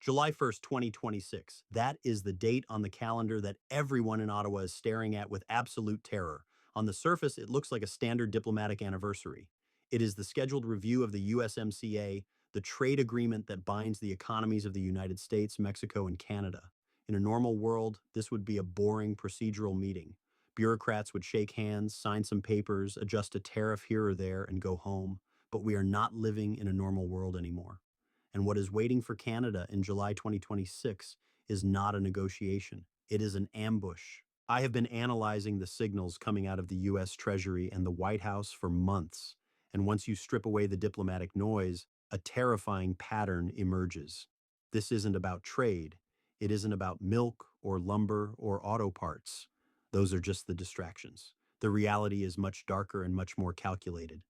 July 1st, 2026. That is the date on the calendar that everyone in Ottawa is staring at with absolute terror. On the surface, it looks like a standard diplomatic anniversary. It is the scheduled review of the USMCA, the trade agreement that binds the economies of the United States, Mexico, and Canada. In a normal world, this would be a boring procedural meeting. Bureaucrats would shake hands, sign some papers, adjust a tariff here or there, and go home. But we are not living in a normal world anymore. And what is waiting for Canada in July 2026 is not a negotiation. It is an ambush. I have been analyzing the signals coming out of the US Treasury and the White House for months. And once you strip away the diplomatic noise, a terrifying pattern emerges. This isn't about trade. It isn't about milk or lumber or auto parts. Those are just the distractions. The reality is much darker and much more calculated.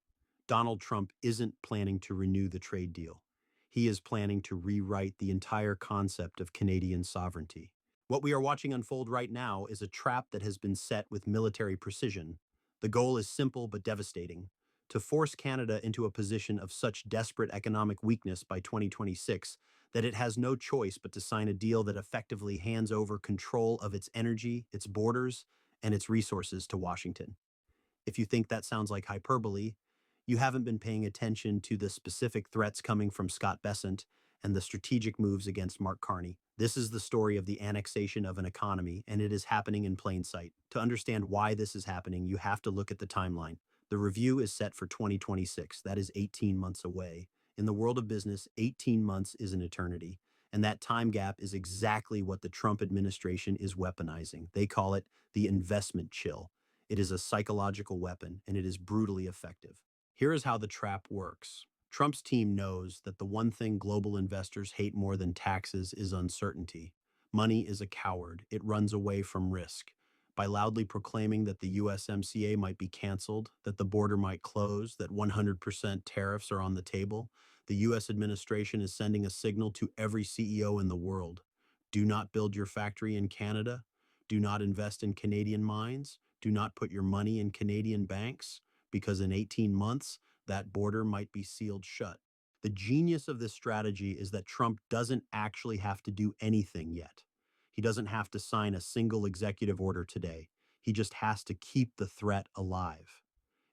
Donald Trump isn't planning to renew the trade deal. He is planning to rewrite the entire concept of Canadian sovereignty. What we are watching unfold right now is a trap that has been set with military precision. The goal is simple but devastating: to force Canada into a position of such desperate economic weakness by 2026 that it has no choice but to sign a deal that effectively hands over control of its energy, its borders, and its resources to Washington. If you think that sounds like hyperbole, you haven't been paying attention to the specific threats coming from Scott Bessent and the strategic moves against Mark Carney. This is the story of the annexation of an economy, and it is happening in plain sight. To understand why this is happening, you have to look at the timeline. The review is set for 2026. That is 18 months away. In the world of business, 18 months is an eternity. And that time gap is exactly what the Trump administration is weaponizing. They call it the investment chill. It is a psychological weapon, and it is brutally effective. Here is how the trap works. Trump's team knows that the one thing global investors hate more than taxes is uncertainty. Money is a coward. It runs away from risk. By loudly proclaiming that the USMCA might be canceled, that the border might close, that 100% tariffs are on the table, the US administration is sending a signal to every CEO in the world. Do not build your factory in Canada. Do not invest in Canadian mines. Do not put your money in Canadian banks, because in 18 months, that border might be sealed shut. The genius of this strategy is that Trump doesn't actually have to do anything yet. He doesn't have to sign a single executive order today. He just has to keep the threat alive.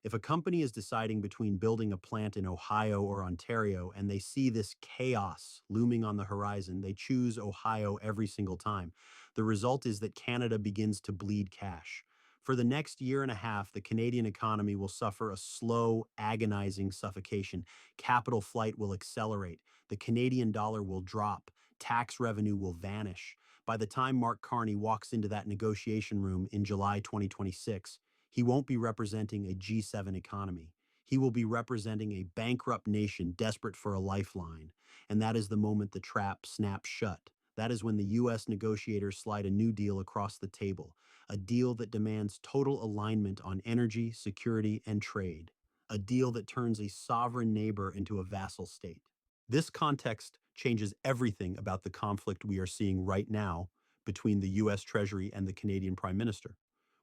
If a company is deciding between building a plant in Ohio or Ontario and they see this chaos looming on the horizon, they choose Ohio every single time. The result is that Canada begins to bleed cash. For the next year and a half, the Canadian economy will suffer a slow, agonizing suffocation. Capital flight will accelerate. The Canadian dollar will drop. Tax revenue will vanish. By the time Mark Carney walks into that negotiation room in July 2026, he won't be representing a G7 economy. He will be representing a bankrupt nation desperate for a lifeline. And that is the moment the trap snaps shut. That is when the U.S. negotiators slide a new deal across the table, a deal that demands total alignment on energy, security, and trade, a deal that turns a sovereign neighbor into a vassal state. This context changes everything about the conflict we are seeing right now between the U.S. Treasury and the Canadian Prime Minister.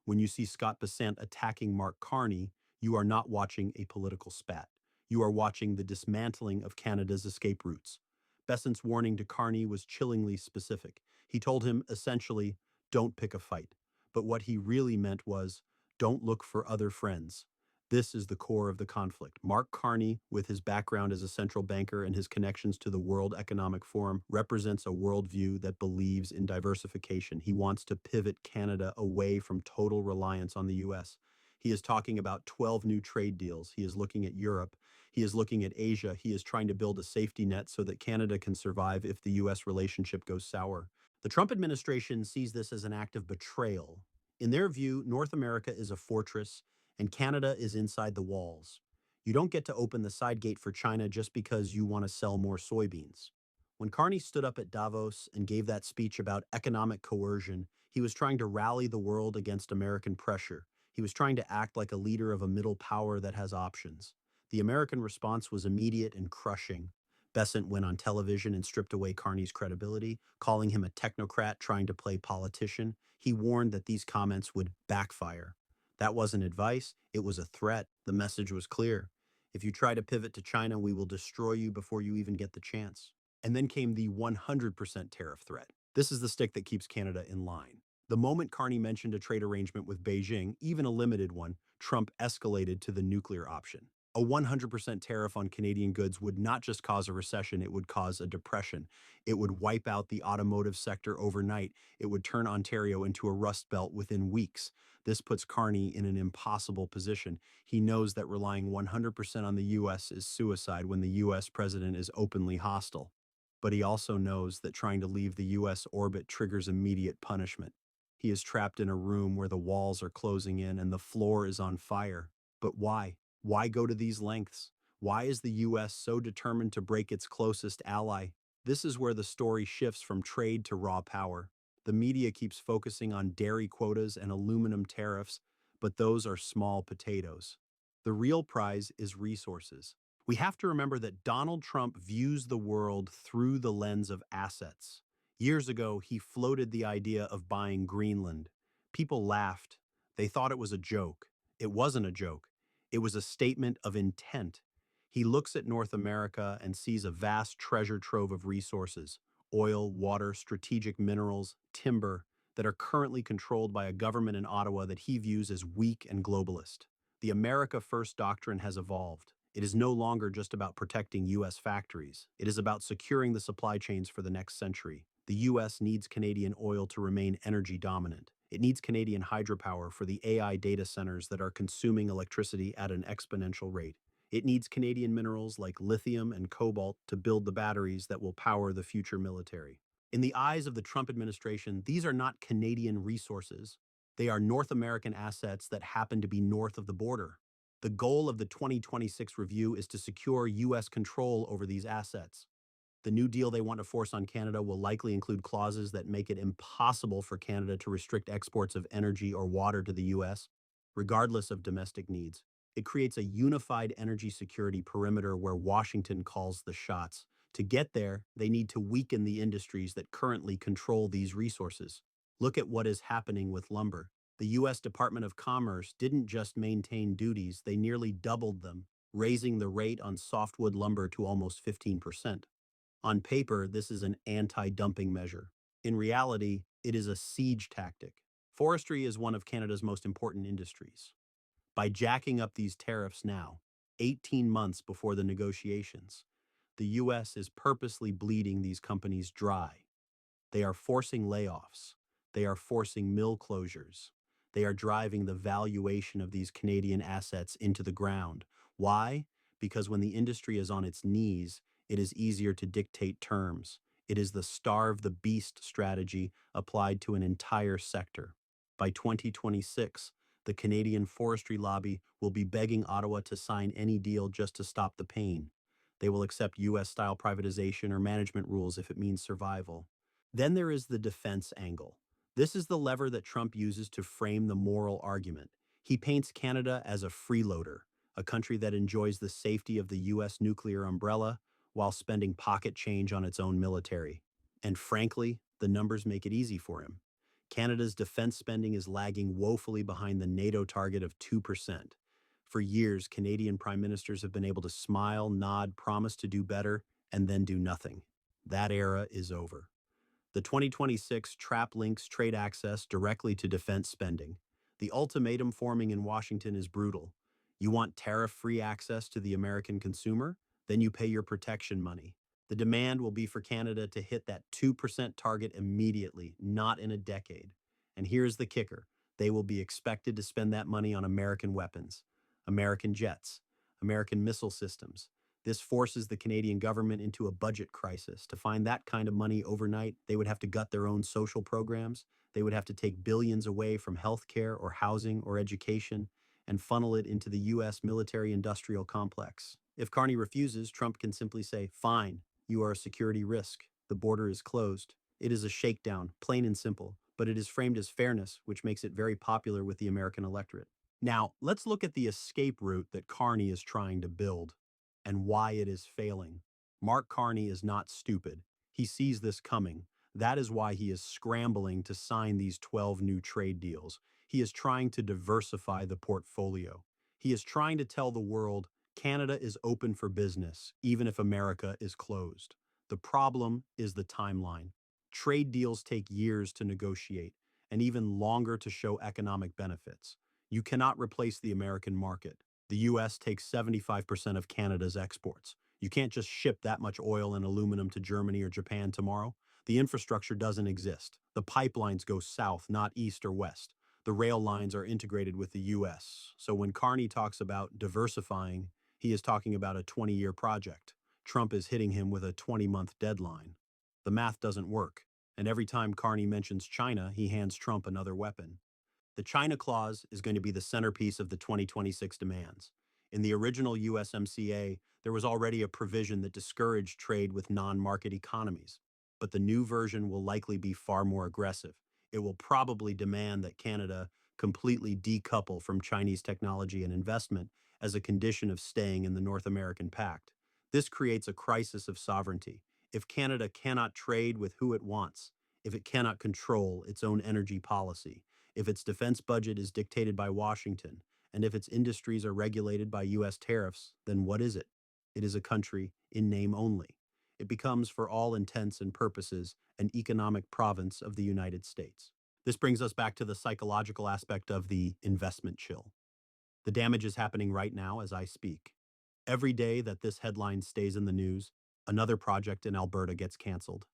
When you see Scott Bessent attacking Mark Carney, you are not watching a political spat. You are watching the dismantling of Canada's escape routes. Bessent's warning to Carney was chillingly specific. He told him essentially, don't pick a fight. But what he really meant was, don't look for other friends. This is the core of the conflict. Mark Carney, with his background as a central banker and his connections to the World Economic Forum, represents a worldview that believes in diversification. He wants to pivot Canada away from total reliance on the US. He is talking about 12 new trade deals. He is looking at Europe. He is looking at Asia. He is trying to build a safety net so that Canada can survive if the US relationship goes sour. The Trump administration sees this as an act of betrayal. In their view, North America is a fortress and Canada is inside the walls. You don't get to open the side gate for China just because you want to sell more soybeans. When Carney stood up at Davos and gave that speech about economic coercion, he was trying to rally the world against American pressure. He was trying to act like a leader of a middle power that has options. The American response was immediate and crushing. Bessent went on television and stripped away Carney's credibility, calling him a technocrat trying to play politician. He warned that these comments would backfire. That wasn't advice, it was a threat. The message was clear. If you try to pivot to China, we will destroy you before you even get the chance. And then came the 100% tariff threat. This is the stick that keeps Canada in line. The moment Carney mentioned a trade arrangement with Beijing, even a limited one, Trump escalated to the nuclear option. A 100% tariff on Canadian goods would not just cause a recession, it would cause a depression. It would wipe out the automotive sector overnight. It would turn Ontario into a rust belt within weeks. This puts Carney in an impossible position. He knows that relying 100% on the U.S. is suicide when the U.S. president is openly hostile. But he also knows that trying to leave the U.S. orbit triggers immediate punishment. He is trapped in a room where the walls are closing in and the floor is on fire. But why? Why go to these lengths? Why is the U.S. so determined to break its closest ally? This is where the story shifts from trade to raw power. The media keeps focusing on dairy quotas and aluminum tariffs, but those are small potatoes. The real prize is resources. We have to remember that Donald Trump views the world through the lens of assets. Years ago, he floated the idea of buying Greenland. People laughed. They thought it was a joke. It wasn't a joke. It was a statement of intent. He looks at North America and sees a vast treasure trove of resources: oil, water, strategic minerals, timber, that are currently controlled by a government in Ottawa that he views as weak and globalist. The America First doctrine has evolved. It is no longer just about protecting U.S. factories. It is about securing the supply chains for the next century. The U.S. needs Canadian oil to remain energy dominant. It needs Canadian hydropower for the AI data centers that are consuming electricity at an exponential rate. It needs Canadian minerals like lithium and cobalt to build the batteries that will power the future military. In the eyes of the Trump administration, these are not Canadian resources. They are North American assets that happen to be north of the border. The goal of the 2026 review is to secure U.S. control over these assets. The new deal they want to force on Canada will likely include clauses that make it impossible for Canada to restrict exports of energy or water to the U.S., regardless of domestic needs. It creates a unified energy security perimeter where Washington calls the shots. To get there, they need to weaken the industries that currently control these resources. Look at what is happening with lumber. The U.S. Department of Commerce didn't just maintain duties, they nearly doubled them, raising the rate on softwood lumber to almost 15%. On paper, this is an anti-dumping measure. In reality, it is a siege tactic. Forestry is one of Canada's most important industries. By jacking up these tariffs now, 18 months before the negotiations, the U.S. is purposely bleeding these companies dry. They are forcing layoffs. They are forcing mill closures. They are driving the valuation of these Canadian assets into the ground. Why? Because when the industry is on its knees, it is easier to dictate terms. It is the starve the beast strategy applied to an entire sector. By 2026, the Canadian forestry lobby will be begging Ottawa to sign any deal just to stop the pain. They will accept U.S.-style privatization or management rules if it means survival. Then there is the defense angle. This is the lever that Trump uses to frame the moral argument. He paints Canada as a freeloader, a country that enjoys the safety of the U.S. nuclear umbrella while spending pocket change on its own military. And frankly, the numbers make it easy for him. Canada's defense spending is lagging woefully behind the NATO target of 2%. For years, Canadian prime ministers have been able to smile, nod, promise to do better, and then do nothing. That era is over. The 2026 trap links trade access directly to defense spending. The ultimatum forming in Washington is brutal. You want tariff-free access to the American consumer? Then you pay your protection money. The demand will be for Canada to hit that 2% target immediately, not in a decade. And here's the kicker. They will be expected to spend that money on American weapons, American jets, American missile systems. This forces the Canadian government into a budget crisis. To find that kind of money overnight, they would have to gut their own social programs. They would have to take billions away from healthcare or housing or education and funnel it into the U.S. military-industrial complex. If Carney refuses, Trump can simply say, "Fine, you are a security risk. The border is closed." It is a shakedown, plain and simple, but it is framed as fairness, which makes it very popular with the American electorate. Now, let's look at the escape route that Carney is trying to build and why it is failing. Mark Carney is not stupid. He sees this coming. That is why he is scrambling to sign these 12 new trade deals. He is trying to diversify the portfolio. He is trying to tell the world Canada is open for business, even if America is closed. The problem is the timeline. Trade deals take years to negotiate and even longer to show economic benefits. You cannot replace the American market. The US takes 75% of Canada's exports. You can't just ship that much oil and aluminum to Germany or Japan tomorrow. The infrastructure doesn't exist. The pipelines go south, not east or west. The rail lines are integrated with the US. So when Carney talks about diversifying, he is talking about a 20-year project. Trump is hitting him with a 20-month deadline. The math doesn't work, and every time Carney mentions China, he hands Trump another weapon. The China clause is going to be the centerpiece of the 2026 demands. In the original USMCA, there was already a provision that discouraged trade with non-market economies, but the new version will likely be far more aggressive. It will probably demand that Canada completely decouple from Chinese technology and investment as a condition of staying in the North American Pact. This creates a crisis of sovereignty. If Canada cannot trade with who it wants, if it cannot control its own energy policy, if its defense budget is dictated by Washington, and if its industries are regulated by U.S. tariffs, then what is it? It is a country in name only. It becomes, for all intents and purposes, an economic province of the United States. This brings us back to the psychological aspect of the investment chill. The damage is happening right now as I speak. Every day that this headline stays in the news, another project in Alberta gets canceled.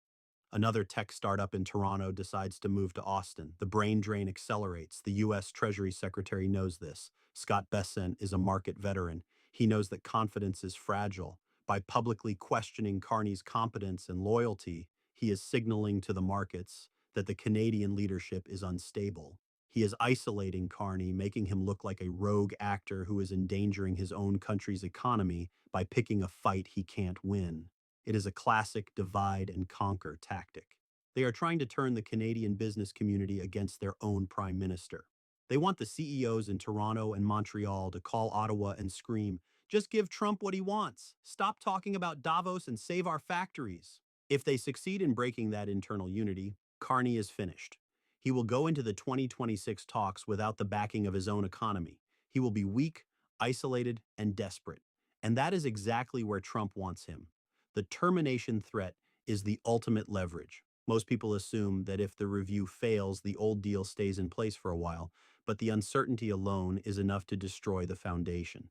Another tech startup in Toronto decides to move to Austin. The brain drain accelerates. The U.S. Treasury Secretary knows this. Scott Bessent is a market veteran. He knows that confidence is fragile. By publicly questioning Carney's competence and loyalty, he is signaling to the markets that the Canadian leadership is unstable. He is isolating Carney, making him look like a rogue actor who is endangering his own country's economy by picking a fight he can't win. It is a classic divide and conquer tactic. They are trying to turn the Canadian business community against their own prime minister. They want the CEOs in Toronto and Montreal to call Ottawa and scream, just give Trump what he wants. Stop talking about Davos and save our factories. If they succeed in breaking that internal unity, Carney is finished. He will go into the 2026 talks without the backing of his own economy. He will be weak, isolated, and desperate. And that is exactly where Trump wants him. The termination threat is the ultimate leverage. Most people assume that if the review fails, the old deal stays in place for a while, but the uncertainty alone is enough to destroy the foundation.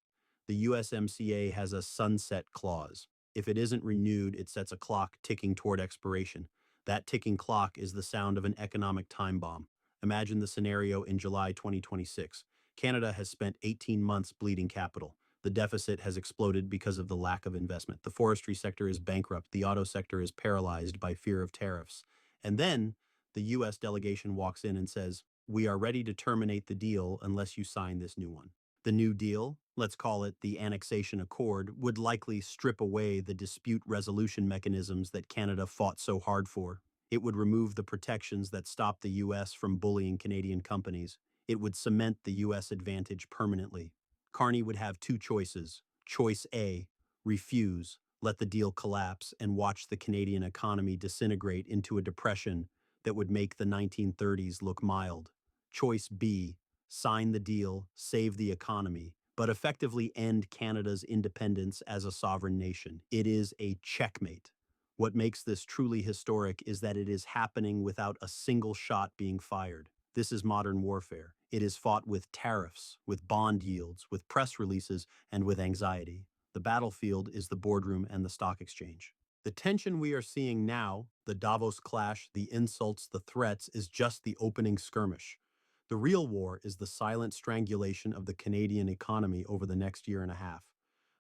The USMCA has a sunset clause. If it isn't renewed, it sets a clock ticking toward expiration. That ticking clock is the sound of an economic time bomb. Imagine the scenario in July 2026. Canada has spent 18 months bleeding capital. The deficit has exploded because of the lack of investment. The forestry sector is bankrupt. The auto sector is paralyzed by fear of tariffs. And then the U.S. delegation walks in and says, "We are ready to terminate the deal unless you sign this new one." The new deal, let's call it the annexation accord, would likely strip away the dispute resolution mechanisms that Canada fought so hard for. It would remove the protections that stop the U.S. from bullying Canadian companies. It would cement the U.S. advantage permanently. Carney would have two choices. Choice A, refuse, let the deal collapse, and watch the Canadian economy disintegrate into a depression that would make the 1930s look mild. Choice B, sign the deal, save the economy, but effectively end Canada's independence as a sovereign nation. It is a checkmate. What makes this truly historic is that it is happening without a single shot being fired. This is modern warfare. It is fought with tariffs, with bond yields, with press releases, and with anxiety. The battlefield is the boardroom and the stock exchange. The tension we are seeing now, the Davos clash, the insults, the threats, is just the opening skirmish. The real war is the silent strangulation of the Canadian economy over the next year and a half.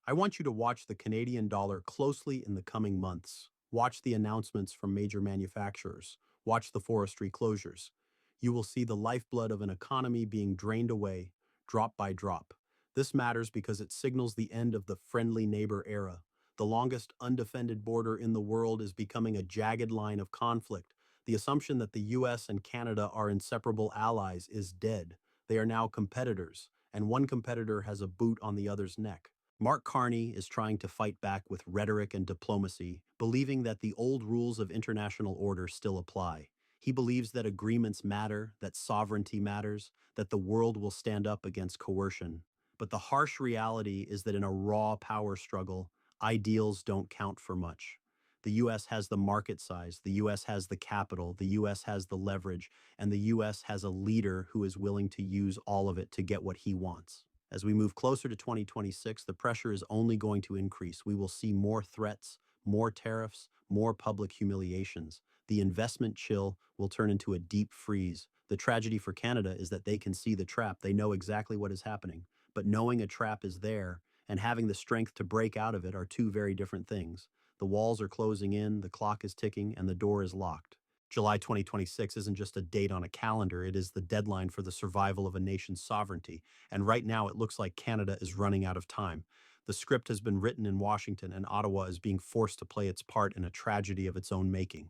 I want you to watch the Canadian dollar closely in the coming months. Watch the announcements from major manufacturers. Watch the forestry closures. You will see the lifeblood of an economy being drained away, drop by drop. This matters because it signals the end of the friendly neighbor era. The longest undefended border in the world is becoming a jagged line of conflict. The assumption that the US and Canada are inseparable allies is dead. They are now competitors, and one competitor has a boot on the other's neck. Mark Carney is trying to fight back with rhetoric and diplomacy, believing that the old rules of international order still apply. He believes that agreements matter, that sovereignty matters, that the world will stand up against coercion. But the harsh reality is that in a raw power struggle, ideals don't count for much. The US has the market size, the US has the capital, the US has the leverage, and the US has a leader who is willing to use all of it to get what he wants. As we move closer to 2026, the pressure is only going to increase. We will see more threats, more tariffs, more public humiliations. The investment chill will turn into a deep freeze. The tragedy for Canada is that they can see the trap. They know exactly what is happening. But knowing a trap is there and having the strength to break out of it are two very different things. The walls are closing in, the clock is ticking, and the door is locked. July 2026 isn't just a date on a calendar, it is the deadline for the survival of a nation's sovereignty. And right now, it looks like Canada is running out of time. The script has been written in Washington, and Ottawa is being forced to play its part in a tragedy of its own making.